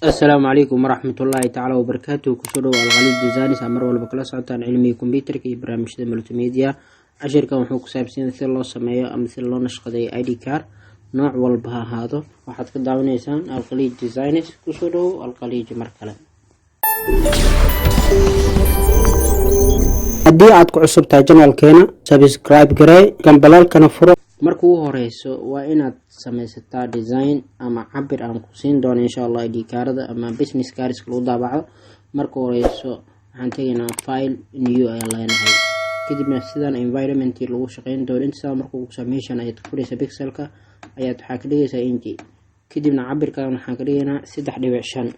السلام عليكم ورحمة الله تعالى وبركاته. كسودو الغالي ديزاينز أمر والبكلا سعطان علمي كمبيوتر كي برامج ملتيميديا عشر كم حقوق سابسين مثل الله سمايا أم مثل الله نشقدي ID كار نوع والبها هذا واحد كداون إنسان الغالي ديزاينز كسودو الغالي جمركلا haddii aad ku cusub tahay channelkeena subscribe garee gambalaalkana furo. marka ugu horeyso waa inaad samaysataa design ama cabir aan ku siin doono insha Allah ID kaarada ama business cards lagu daabaco. marka horeyso waxaan tegaynaa file new ayaa leenahay, kadibna sidaan environment lagu shaqeyn doono inta marka ugu sameeyaan ayaad ku furaysaa pixelka ayaad waxa ka dhigaysaa inji, kadibna cabirkan waxaan ka dhigaynaa 3.5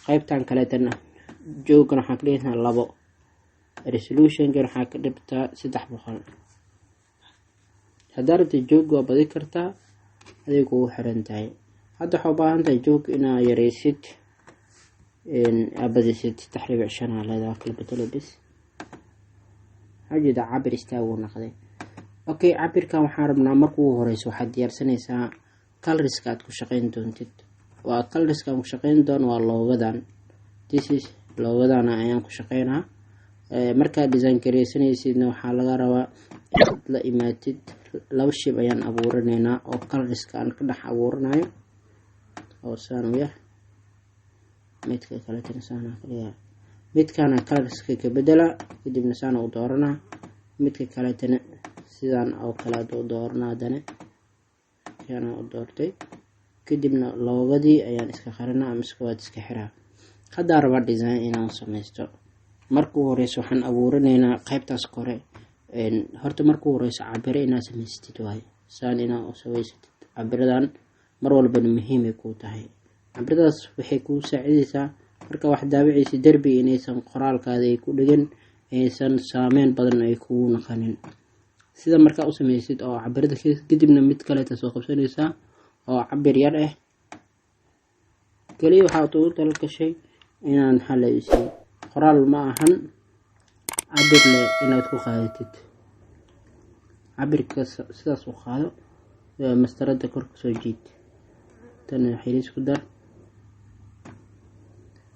qaybtan kale tan joogana waxaan ka dhigaynaa 2 resolution kan waxaa ka dhigtaa 300. haddaad rabto joog waa badi kartaa adiga ugu xiran tahay. hadda waxaa u baahan tahay joog inaa yareysid abadisid 3.5 aa leedahay kala bedelo bis hajida cabir istaagu noqday. okay cabirkan waxaan rabnaa marka ugu horeyso waxaad diyaarsanaysaa colorska aad ku shaqeyn doontid. waa colorska aan ku shaqeyn doono waa logodan, this is logodan ayaan ku shaqeynaa. markaa design gareysanaysidna waxaa laga rabaa inaad la imaatid laba shape ayaan abuuranaynaa oo colorska aan ka dhex abuuranayo oo saan u yar midka kale tan saan ka dhigaa midkana colorska ka bedela kadibna saan u dooranaa midka kale tan sidaan oo kala dooranaa dana yana u doortay kadibna logodii ayaan iska qarinaa ama iska xiraa. hadda raba design inaan sameysto marka ugu horeyso waxaan abuuranaynaa qaybtaas kore. horta marka ugu horeyso cabire inaad samaysatid waay saan inaad u samaysatid. cabiradan mar walba muhiim ay ku tahay. cabiradaas waxay kuu saacidaysaa marka wax daabiciisa darbi inaysan qoraalkaada ay ku dhigan aysan saameyn badan ay kugu naqanin. sida marka u samaysid oo cabirada kadibna mid kale soo qabsanaysaa oo cabir yar ah kaliya waxaad ugu talgashay inaan xalaysiin qoraal ma ahan cabir le inaad ku qaadatid. cabirka sidaas u qaado mastarada kor ka soo jiid tan xiris ku dar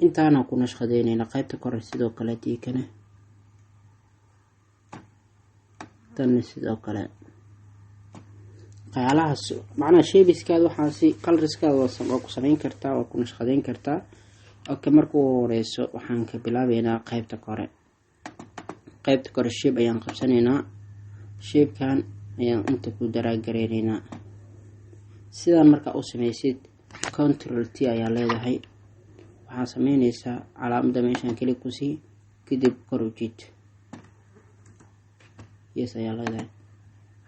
intaana ku nashqadeynayna qaybta kore sidoo kale tiikana tan sidoo kale qayalahaas macna shaybiskaada waxaa si colorskaada waa ku sameyn kartaa waa ku nashqadeyn kartaa. okay marka ugu horeyso waxaan ka bilaabeynaa qaybta kore shape ayaan qabsanaynaa. shapekan ayaan inta ku daraagareynaa. sidaan marka u sameysid control T ayaa leedahay, waxaa sameynaysaa calaamadda meeshan kali ku sii kadib kor u jiid yes ayaa leedahay.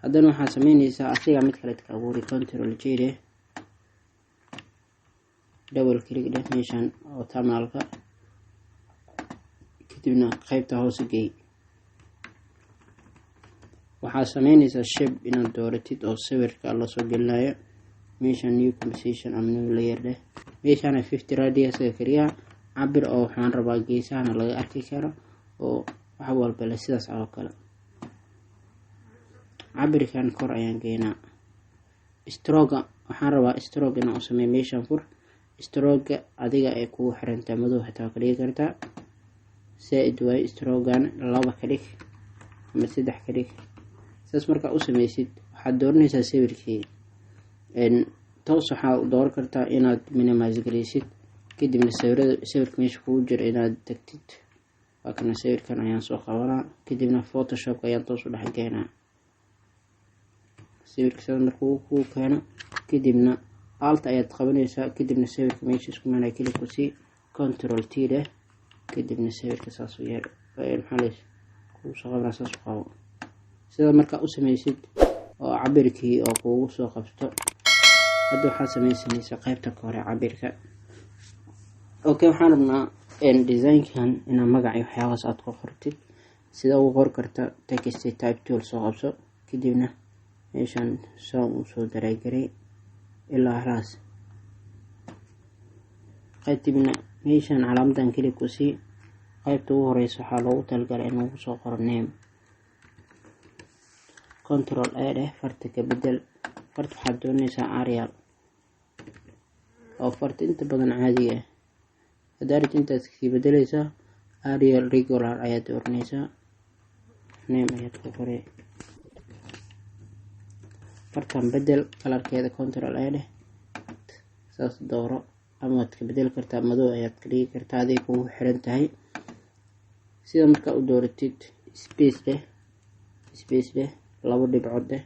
haddana waxaa sameynaysaa asiga mid kale ka abuuri control J double click meeshan oo tamalka kadibna qaybta hoose geey. waxaa sameynaysaa shape inaad dooratid oo sawirka la soo gelinayo meeshan new composition ama new layer meeshan 50 radius kaliya cabir oo waxaan rabaa geesahana laga arki karo oo wax walba la sidaas oo kale. cabirkan kor ayaan geynaa. stroke waxaan rabaa stroke inaan u sameeyo meeshan fur stroke adiga ay kugu xirantaa madow xitaa ka dhigi kartaa saaid way strogan 2 ka dhig ama 3 ka dhig. saas marka u sameysid waxaad dooranaysaa sawirkii toos waxaa dooran kartaa inaad minimize gareysid kadibna sawirka meesha kugu jira inaad tagtid. waa kana sawirkan ayaan soo qabanaa kadibna photoshop ayaan toos u dhex geynaa sawirka sida markuu ku keeno kadibna alt ayaad qabanaysaa kadibna sawirka meesha isku maanay kali ku sii control T kadibna sawirka saas u yeer maxaa ku soo qabnaa saas u qabo. sida marka u sameysid oo cabirkii oo kugu soo qabto hadda waxaa sameynaysaa qaybta kore cabirka. okay waxaan rabnaa designkan ina magac iyo waxyaabahaas aad ku qortid. sida ugu qor karta text type tool soo qabso kadibna meeshan soo u soo daraagarey ilaa halaas qaybtibna meeshan calaamadan kali ku sii qaybta ugu horeyso waxaa loogu talgalay in lagu soo qoro name control A farta ka bedel farta waxaad doonaysaa Arial oo farta inta badan caadiga ah. haddaad rabtid intaad kasii bedeleysaa Arial regular ayaad dooranaysaa, name ayaad ku qoray, fartan bedel kalarkeeda control a dheh, saas dooro, ama waad ka bedeli kartaa madow ayaad ka dhigi kartaa, aday kugu xiran tahay. sida markaa u dooratid space dheh 2 dhibcood dheh,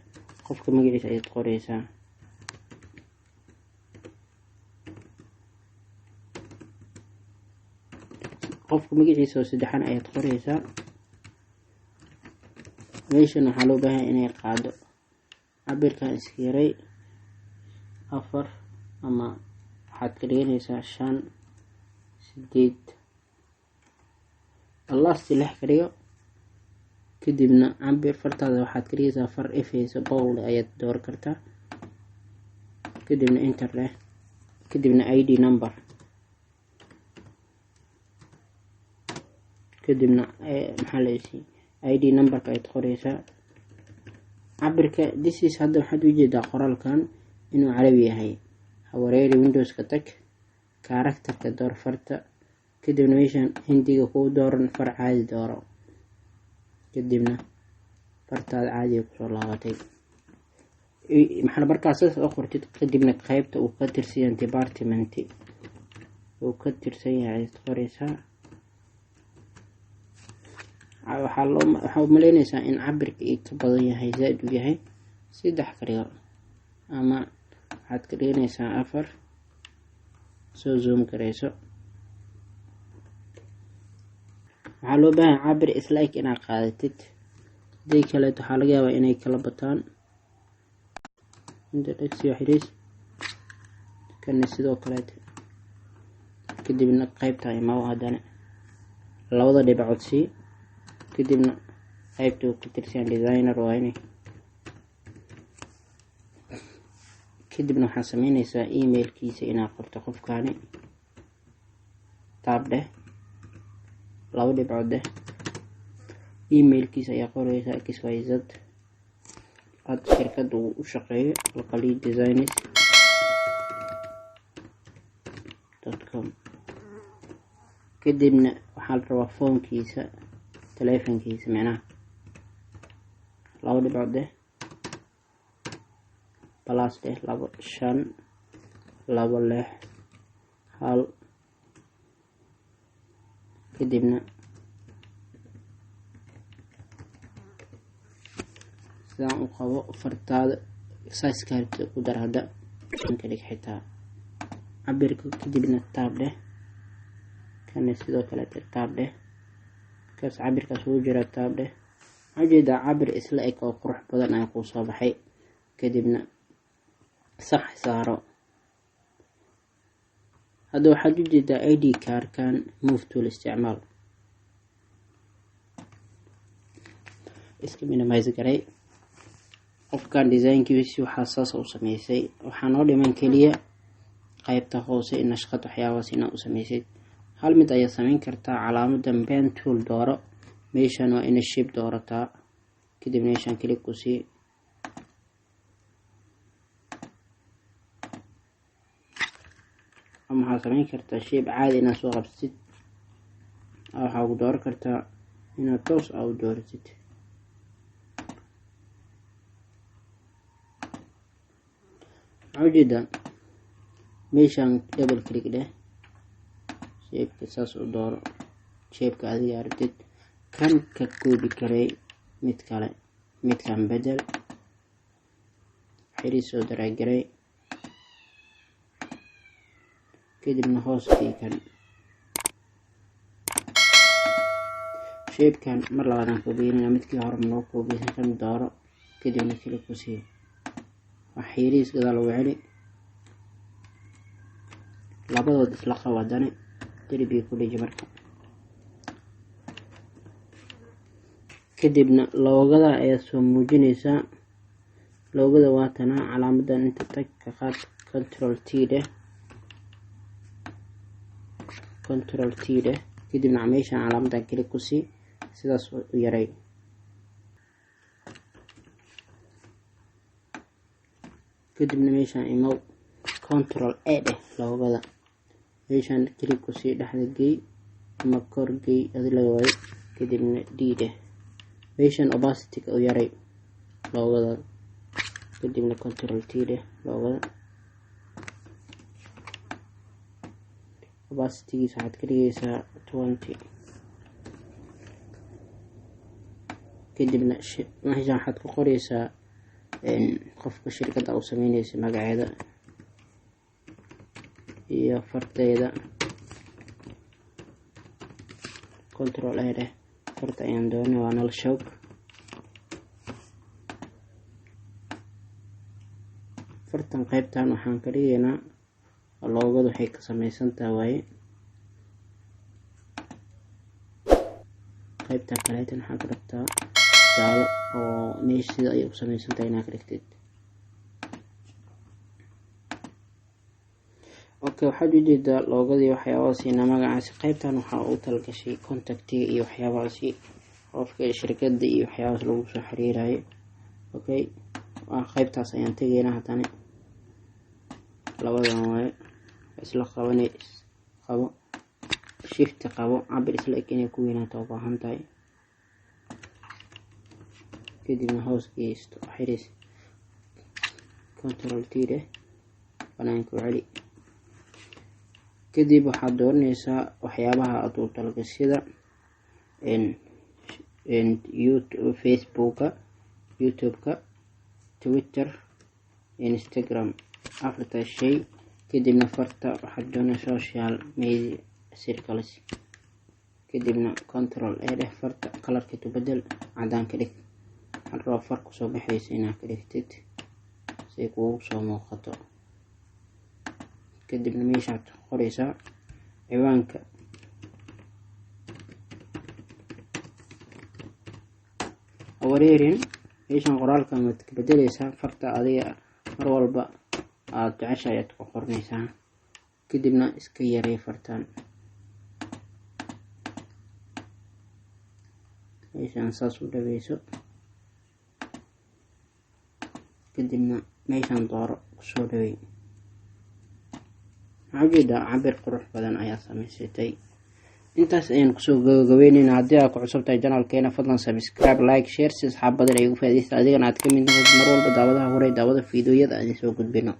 qofka magaciisa ayaad qoraysaa. qofka magaciisa oo saddexan ayaad qoraysaa. meeshan waxaa loo baahan inay qaado cabirkan iska yaray 4 ama waxaad ka dhiganaysaa 5 8 last 6 ka dhigo. kadibna cabir fartaada waxaad ka dhigaysaa far ifaysa bold ayaad door kartaa, kadibna enter leh, kadibna ID number, kadibna maxaa la ID numberka ayaad qoraysaa. cabirka this is hadda waxaad ujeedaa qoraalkan inuu carabi yahay, hawareeri windowska tag, characterka door farta, kadibna meeshan hindiga kuu dooran far caadi dooro, kadibna fartaada caadiga kusoo laabatay. maxaa markaas u qortid, kadibna qaybta uu ka tirsan department uu ka tirsan yahay qoraysaa. waxaa umaleynaysaa in cabirka ii ka badan yahay, zaaid u yahay 3 ka dhigo, ama waxaad ka dhiganaysaa 4, soo zoom gareyso. waxaa loo baahan cabir isla eg inaad qaadatid, hadii kaleeto waxaa laga yaabaa inay kala bataan. inta dhegsi xiriis kana sidoo kaleeto, kadibna qaybta imaw haddana 2 dhibcood sii, kadibna qaybta uu ka tirsan designer waa inay, kadibna waxaa sameynaysaa emailkiisa inaad qorto qofkaani, taab dheh 2 dhibcood dheh, emailkiisa ayaa qoraysaa xyz ad shirkadda uu u shaqeeyo alqalid designs.com. kadibna waxaa la rabaa foonkiisa, telefonkiisa macnaha 2 dhibcood dheh, plus dheh 2 5 2 6 1, kadibna sidaan u qabo fartaada size karta ku dar, hadda ka dhig xitaa cabirka, kadibna taab dheh, kana sidoo kale taab dheh, kaas cabirkaas ugu jira taab dheh. ujeedaa cabir isla eg oo qurux badan ayaa kuu soo baxay. kadibna sax saaro. hadda waxaad ujeedaa ID kaarkan move tool isticmaal, iska minimize garay. qofkan designkiisi waxaa saas u sameysay, waxaa noo dhiman keliya qaybta hoose in nashqad waxyaabahaas inaad u sameysid. hal mid ayaad sameyn kartaa, calaamadan pen tool dooro, meeshan waa ina shape doorataa, kadib meeshan click ku sii, ama waxaad sameyn kartaa shape caadi inaad soo qabsatid, waxaa ku dooran kartaa inaad toos u dooratid. ujeeda meeshan double click dheh, shapeka saas u dooro, shapeka adiga aragtid, kan ka koobi karay mid kale, midkan bedel, xiriis soo daraagiray, kadibna hoos kan shapekan mar labaadaan koobiyeyna, midkii hore noo koobiyey kan dooro, kadibna click ku sii, wax xiriis gadaal ugu celi, labadood isla qabo, haddana derbiga ku dhiji marka. kadibna loogada ayaa soo muujinaysaa, loogada waa tana, calaamadan inta tag ka qaad, control T dheh, kadibna meeshan calaamadan click ku sii, sidaas u yaray. kadibna meeshan imaw, control A dheh loogada meeshaan click ku sii dhexda gey ama kor gey adila way kadibna D dheh meeshaan opacity u yaray loogada kadibna control T dheh loogada opacity waxaad ka dhigaysaa 20 kadibna meeshaan waxaad ku qoraysaa qofka shirkadda u sameynaysa magaceeda iyo farteeda control A dheh farta ayaan doonay waa nal show fartan qaybtan waxaan ka dhigaynaa loogadu waxay ka samaysan tahay qaybta kaleetan waxaan ka rabtaa jaalo oo meesha sida ay u samaysan tahay inaad ka dhigtid okay waxaad ujeedaa loogadii waxyaabaha siina magacaasi qaybtan waxaa u talgashay contactiga iyo waxyaabahaasi qofka shirkadda iyo waxyaabahaas lagu soo xiriirayo okay qaybtaas ayaan tegaynaa haddana labadan waaye isla qabanay qabo shift qabo cabir isla eg inay ku weynaato u baahan tahay kadibna hoos geysto xiris control T dheh banaanka u celi kadib waxaad dooranaysaa waxyaabaha aad u talgasida YouTube Facebooka YouTube-ka Twitter Instagram afarta shay kadibna farta waxaad doonaysaa social media circles kadibna control A dheh farta kalarka bedel cadaan ka dhig hadhow far ku soo baxaysa inaad ka dhigtid si ay kuugu soo muuqato kadibna meeshaad qoraysaa ciwaanka wareerin meeshaan qoraalka mid ka bedelaysaa farta adiga mar walba aad jeceshahay aad ku qornaysaa kadibna iska yaree fartan meeshaan saas u dhaweyso kadibna meeshaan dooro soo dhawey عجيدة عبر قروح بدن أيا سميستي انت سين كسو غوغوينين هدي اكو عصبتاي جنرال كينا فضلا سبسكرايب لايك شير سيس حابة ايغو فاديس اديغنا اد كمين مرول بداودا هوري داودا فيديو يدا ان سو غدبينا